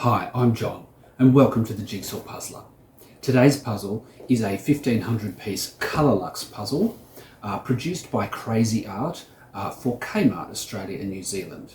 Hi, I'm John and welcome to the Jigsaw Puzzler. Today's puzzle is a 1500 piece Colorluxe puzzle produced by Crazy Art for Kmart Australia and New Zealand.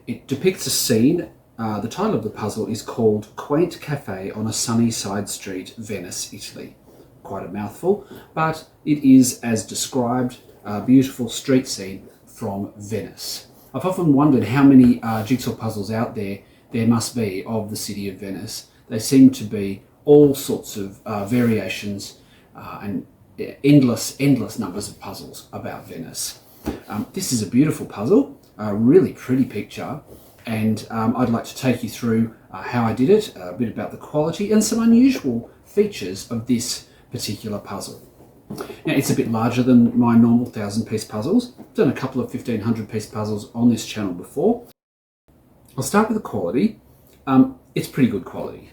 It depicts a scene. The title of the puzzle is called Quaint Cafe on a Sunny Side Street, Venice, Italy. Quite a mouthful, but it is, as described, a beautiful street scene from Venice. I've often wondered how many jigsaw puzzles out there must be of the city of Venice. They seem to be all sorts of variations and endless numbers of puzzles about Venice. This is a beautiful puzzle, a really pretty picture, and I'd like to take you through how I did it, a bit about the quality and some unusual features of this particular puzzle. Now, it's a bit larger than my normal 1000-piece puzzles. I've done a couple of 1500-piece puzzles on this channel before. I'll start with the quality. It's pretty good quality.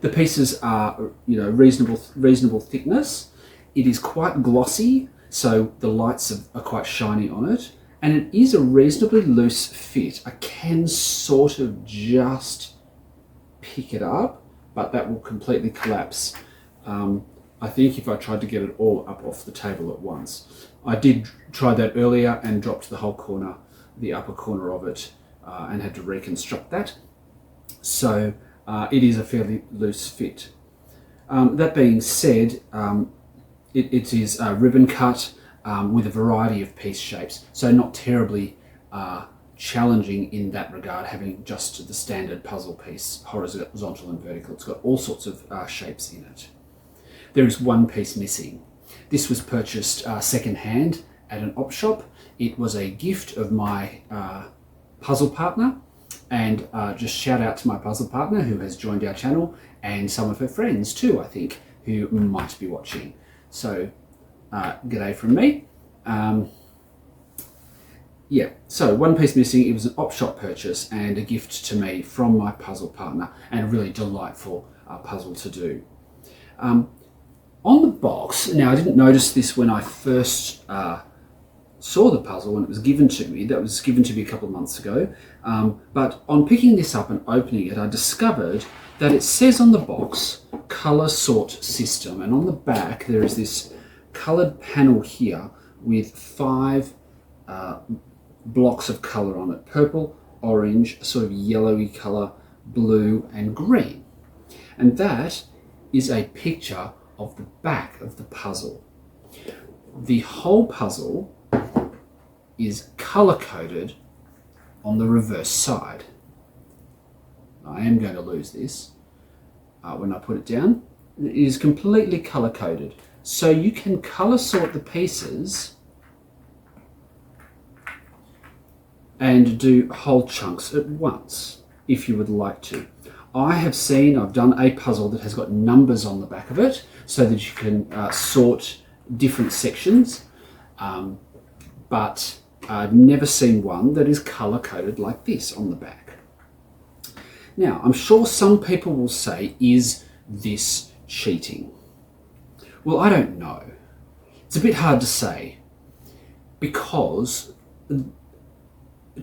The pieces are, reasonable thickness. It is quite glossy, so the lights are quite shiny on it, and it is a reasonably loose fit. I can sort of just pick it up, but that will completely collapse. I think if I tried to get it all up off the table at once. I did try that earlier and dropped the whole corner, the upper corner of it, and had to reconstruct that. So it is a fairly loose fit. That being said, it is ribbon cut with a variety of piece shapes, so not terribly challenging in that regard, having just the standard puzzle piece, horizontal and vertical. It's got all sorts of shapes in it. There is one piece missing. This was purchased second-hand at an op shop. It was a gift of my puzzle partner, and just shout out to my puzzle partner who has joined our channel, and some of her friends too, I think, who might be watching. So g'day from me. So one piece missing. It was an op shop purchase and a gift to me from my puzzle partner, and a really delightful puzzle to do. On the box, now I didn't notice this when I first saw the puzzle when it was given to me. That was given to me a couple of months ago. But on picking this up and opening it, I discovered that it says on the box, Colour-sort system. And on the back, there is this coloured panel here with 5 blocks of colour on it. Purple, orange, sort of yellowy colour, blue and green. And that is a picture of the back of the puzzle. The whole puzzle is color-coded on the reverse side. I am going to lose this when I put it down. It is completely color-coded, so you can color sort the pieces and do whole chunks at once if you would like to. I've done a puzzle that has got numbers on the back of it so that you can sort different sections, but I've never seen one that is color-coded like this on the back. Now, I'm sure some people will say, is this cheating? Well, I don't know. It's a bit hard to say, because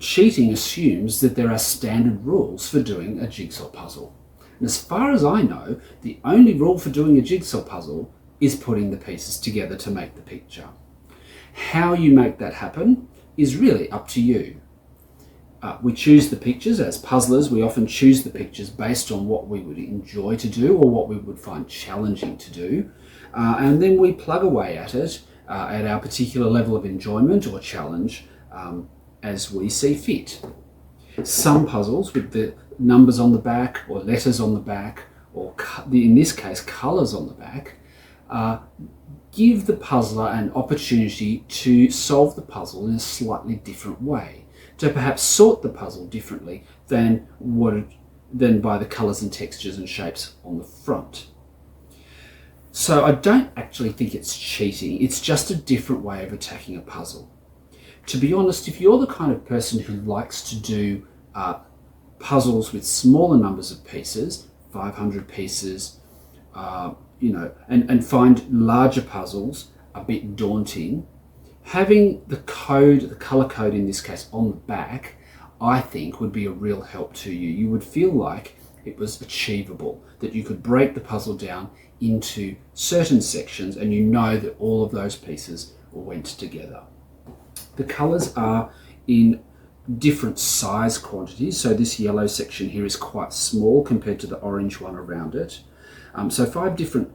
cheating assumes that there are standard rules for doing a jigsaw puzzle. And as far as I know, the only rule for doing a jigsaw puzzle is putting the pieces together to make the picture. How you make that happen is really up to you. We choose the pictures. As puzzlers, we often choose the pictures based on what we would enjoy to do or what we would find challenging to do. And then we plug away at it at our particular level of enjoyment or challenge as we see fit. Some puzzles with the numbers on the back or letters on the back, or in this case colours on the back, give the puzzler an opportunity to solve the puzzle in a slightly different way, to perhaps sort the puzzle differently than by the colours and textures and shapes on the front. So I don't actually think it's cheating. It's just a different way of attacking a puzzle. To be honest, if you're the kind of person who likes to do puzzles with smaller numbers of pieces, 500 pieces, and find larger puzzles a bit daunting, having the color code in this case on the back, I think would be a real help to you. You would feel like it was achievable, that you could break the puzzle down into certain sections and you know that all of those pieces went together. The colours are in different size quantities, so this yellow section here is quite small compared to the orange one around it. So 5 different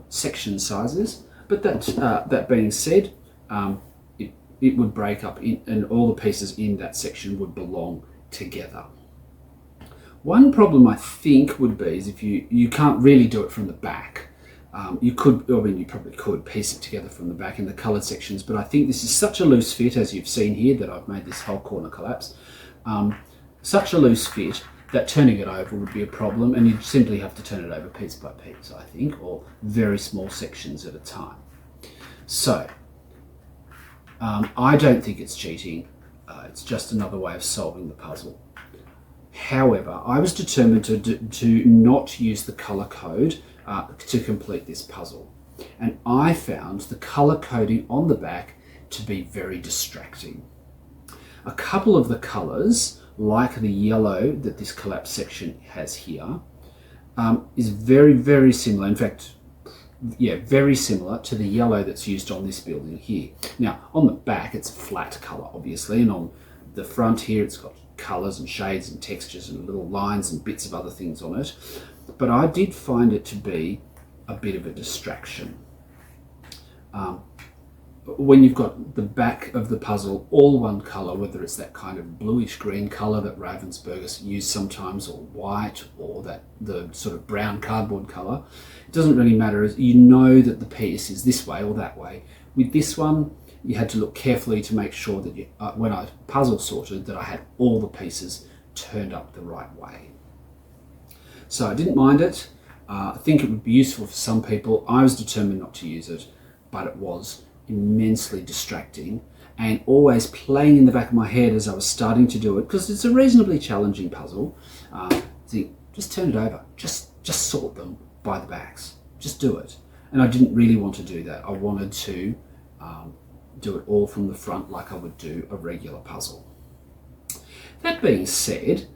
section sizes, but that being said, it would break up and all the pieces in that section would belong together. One problem I think would be is if you can't really do it from the back. You probably could piece it together from the back in the coloured sections, but I think this is such a loose fit, as you've seen here, that I've made this whole corner collapse. Such a loose fit that turning it over would be a problem, and you'd simply have to turn it over piece by piece, I think, or very small sections at a time. So, I don't think it's cheating. It's just another way of solving the puzzle. However, I was determined to not use the colour code to complete this puzzle. And I found the colour coding on the back to be very distracting. A couple of the colours, like the yellow that this collapsed section has here, is very, very similar. In fact, yeah, very similar to the yellow that's used on this building here. Now, on the back, it's a flat colour, obviously, and on the front here, it's got colours and shades and textures and little lines and bits of other things on it. But I did find it to be a bit of a distraction. When you've got the back of the puzzle all one colour, whether it's that kind of bluish green colour that Ravensburgers use sometimes, or white, or the sort of brown cardboard colour, it doesn't really matter. You know that the piece is this way or that way. With this one, you had to look carefully to make sure that when I puzzle sorted, that I had all the pieces turned up the right way. So I didn't mind it. I think it would be useful for some people. I was determined not to use it, but it was immensely distracting and always playing in the back of my head as I was starting to do it, because it's a reasonably challenging puzzle. Just turn it over. Just sort them by the backs. Just do it. And I didn't really want to do that. I wanted to do it all from the front like I would do a regular puzzle. That being said,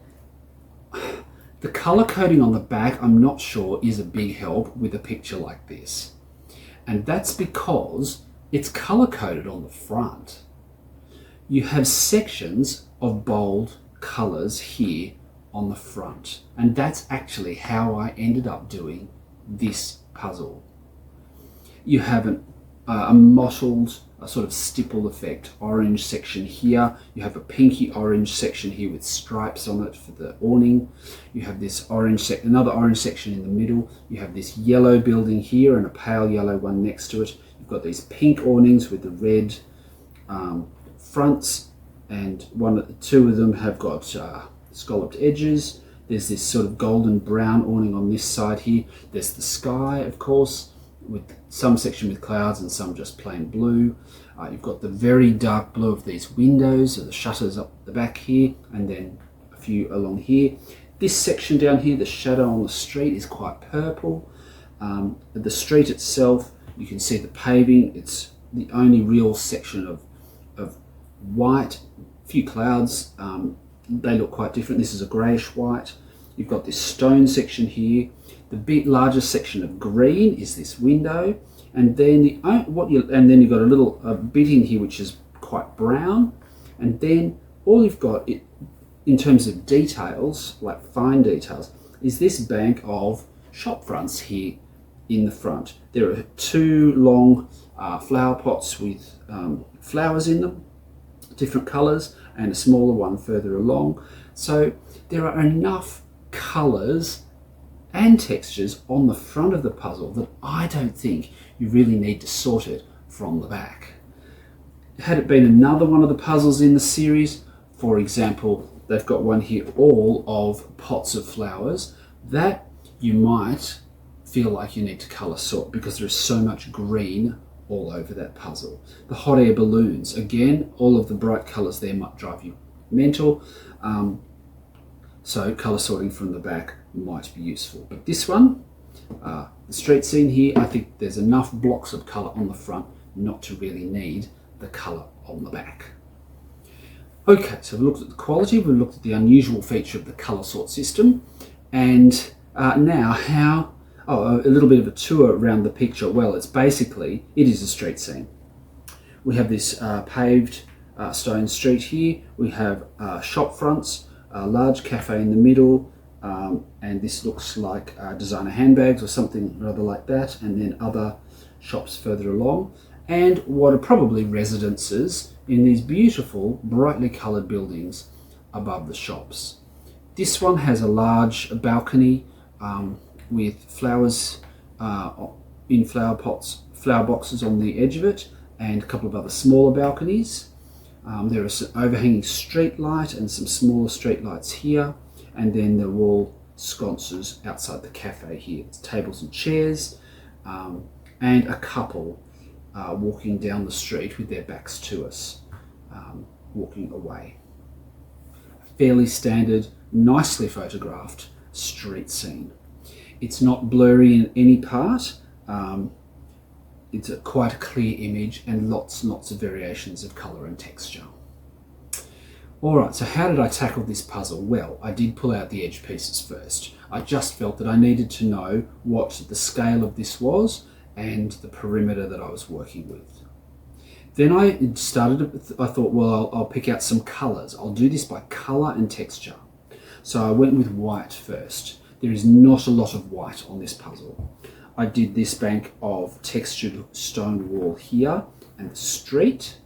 the colour coding on the back, I'm not sure, is a big help with a picture like this. And that's because it's colour coded on the front. You have sections of bold colours here on the front. And that's actually how I ended up doing this puzzle. You have a mottled, a sort of stipple effect orange section here. You have a pinky orange section here with stripes on it for the awning. You have this another orange section in the middle. You have this yellow building here and a pale yellow one next to it. You've got these pink awnings with the red fronts, and two of them have got scalloped edges. There's this sort of golden brown awning on this side here. There's the sky, of course, with some section with clouds and some just plain blue. You've got the very dark blue of these windows, or the shutters up the back here, and then a few along here. This section down here, the shadow on the street, is quite purple. The street itself, you can see the paving. It's the only real section of white. A few clouds, they look quite different. This is a greyish white. You've got this stone section here. The bit largest section of green is this window, and then you've got a bit in here which is quite brown, and then all you've got in terms of details, like fine details, is this bank of shop fronts here in the front. There are 2 long flower pots with flowers in them, different colours, and a smaller one further along. So there are enough colours and textures on the front of the puzzle that I don't think you really need to sort it from the back. Had it been another one of the puzzles in the series, for example, they've got one here all of pots of flowers, that you might feel like you need to colour sort because there is so much green all over that puzzle. The hot air balloons, again, all of the bright colours there might drive you mental. So colour sorting from the back might be useful. But this one, the street scene here, I think there's enough blocks of colour on the front not to really need the colour on the back. Okay, so we looked at the quality, we looked at the unusual feature of the Colour-sort system, and now a little bit of a tour around the picture. Well, it is a street scene. We have this paved stone street here. We have shop fronts, a large cafe in the middle, and this looks like designer handbags or something rather like that, and then other shops further along, and what are probably residences in these beautiful, brightly coloured buildings above the shops. This one has a large balcony with flowers in flower pots, flower boxes on the edge of it, and a couple of other smaller balconies. There is an overhanging street light and some smaller street lights here, and then the wall sconces outside the cafe here. It's tables and chairs, and a couple walking down the street with their backs to us, walking away. Fairly standard, nicely photographed street scene. It's not blurry in any part. It's quite a clear image and lots and lots of variations of colour and texture. Alright, so how did I tackle this puzzle? Well, I did pull out the edge pieces first. I just felt that I needed to know what the scale of this was and the perimeter that I was working with. Then I thought, well, I'll pick out some colours. I'll do this by colour and texture. So I went with white first. There is not a lot of white on this puzzle. I did this bank of textured stone wall here and the street.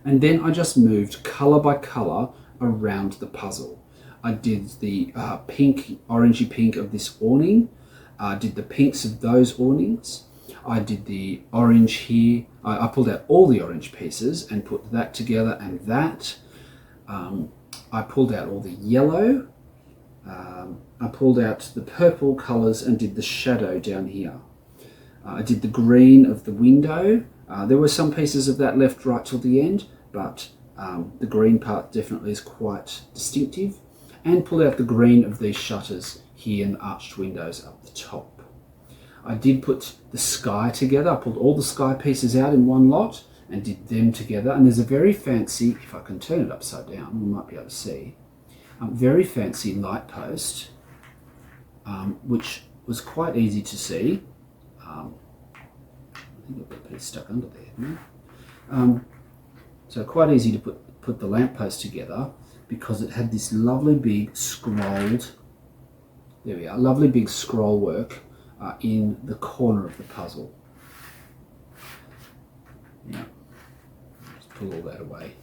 And then I just moved colour by colour around the puzzle. I did the orangey pink of this awning. I did the pinks of those awnings. I did the orange here. I pulled out all the orange pieces and put that together and that. I pulled out all the yellow. I pulled out the purple colours and did the shadow down here. I did the green of the window. There were some pieces of that left right till the end, but the green part definitely is quite distinctive. And pulled out the green of these shutters here and the arched windows up the top. I did put the sky together. I pulled all the sky pieces out in one lot and did them together. And there's a very fancy, if I can turn it upside down, we might be able to see, very fancy light post, which was quite easy to see. I think I've got a piece stuck under there. So quite easy to put the lamp post together because it had this lovely big scrolled, there we are, lovely big scroll work in the corner of the puzzle. Yeah, just pull all that away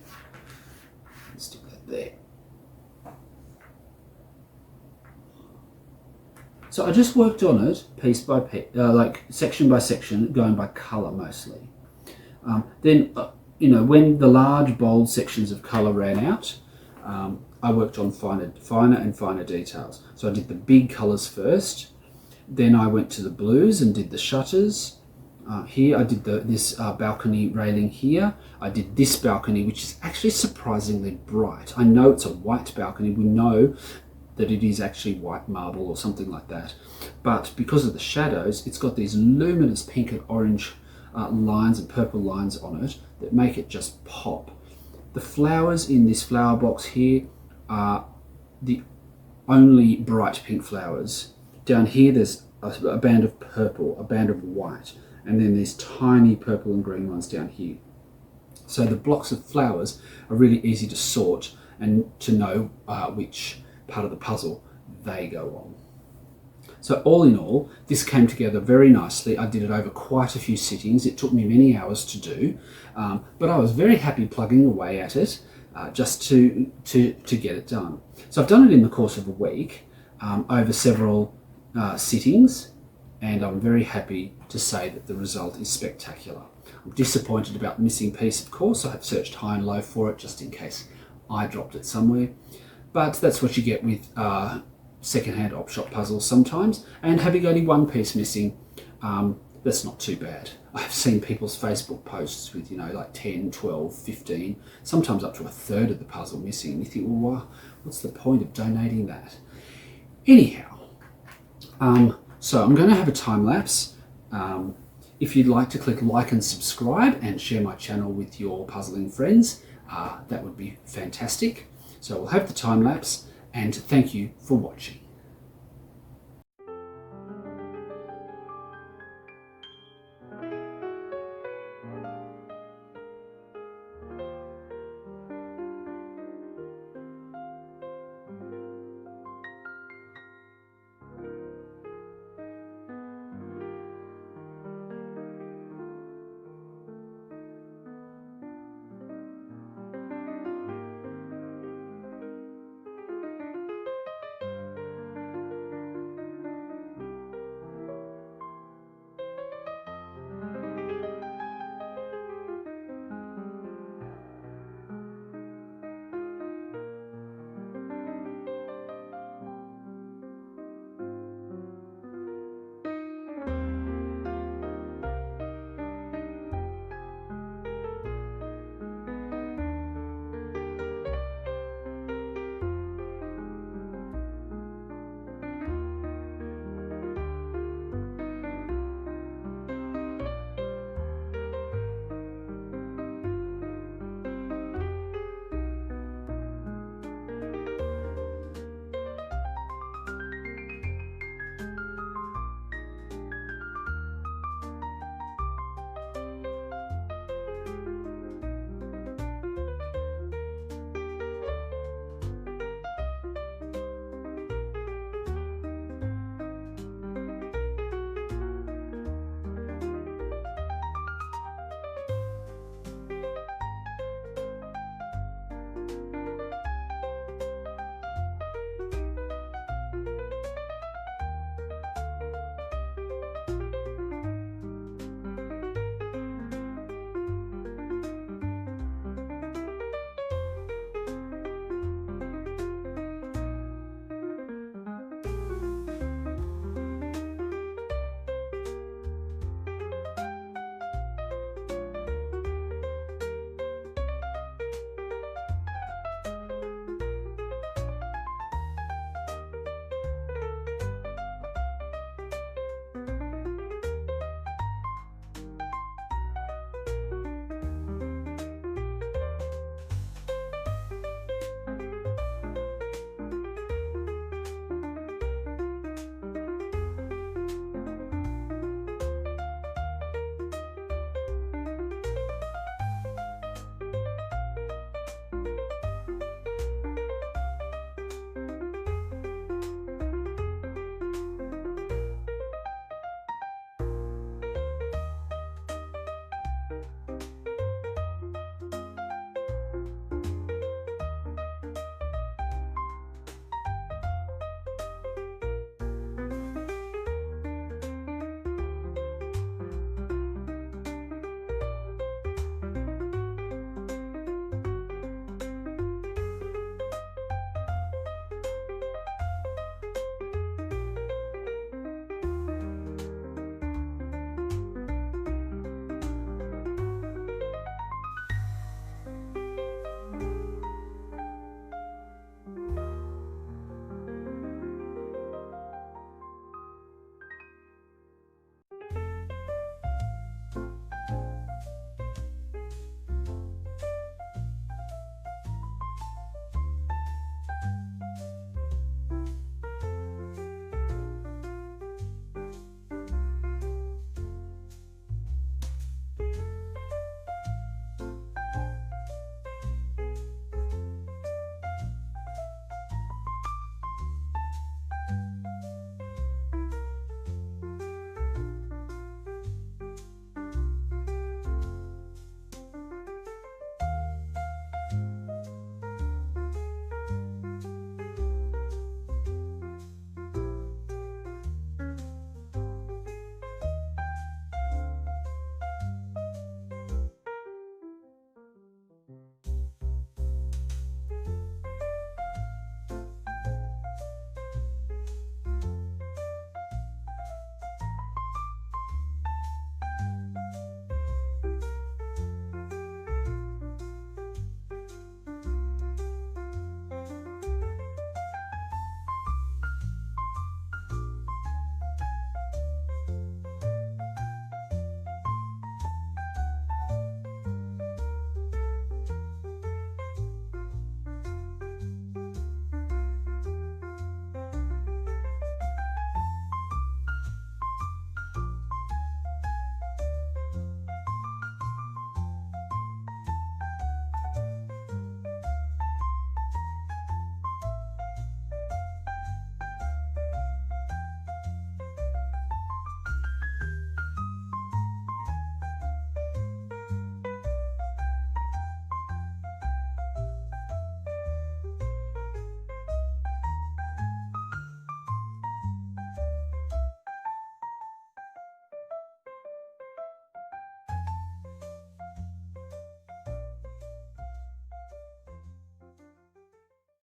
and stick that there. So I just worked on it piece by piece, like section by section, going by colour mostly. Then, when the large bold sections of colour ran out, I worked on finer and finer details. So I did the big colours first, then I went to the blues and did the shutters. Here I did this balcony railing here. I did this balcony, which is actually surprisingly bright. I know it's a white balcony. We know that it is actually white marble or something like that. But because of the shadows, it's got these luminous pink and orange lines and purple lines on it that make it just pop. The flowers in this flower box here are the only bright pink flowers. Down here there's a band of purple, a band of white, and then these tiny purple and green ones down here. So the blocks of flowers are really easy to sort and to know which part of the puzzle they go on. So all in all, this came together very nicely. I did it over quite a few sittings. It took me many hours to do, but I was very happy plugging away at it just to get it done. So I've done it in the course of a week over several sittings, and I'm very happy to say that the result is spectacular. I'm disappointed about the missing piece, of course. I have searched high and low for it just in case I dropped it somewhere, but that's what you get with second-hand op-shop puzzles sometimes, and having only one piece missing, that's not too bad. I've seen people's Facebook posts with, like 10, 12, 15, sometimes up to a third of the puzzle missing, and you think, well, what's the point of donating that? Anyhow, so I'm going to have a time lapse. If you'd like to click like and subscribe and share my channel with your puzzling friends, that would be fantastic. So we'll have the time lapse, and thank you for watching.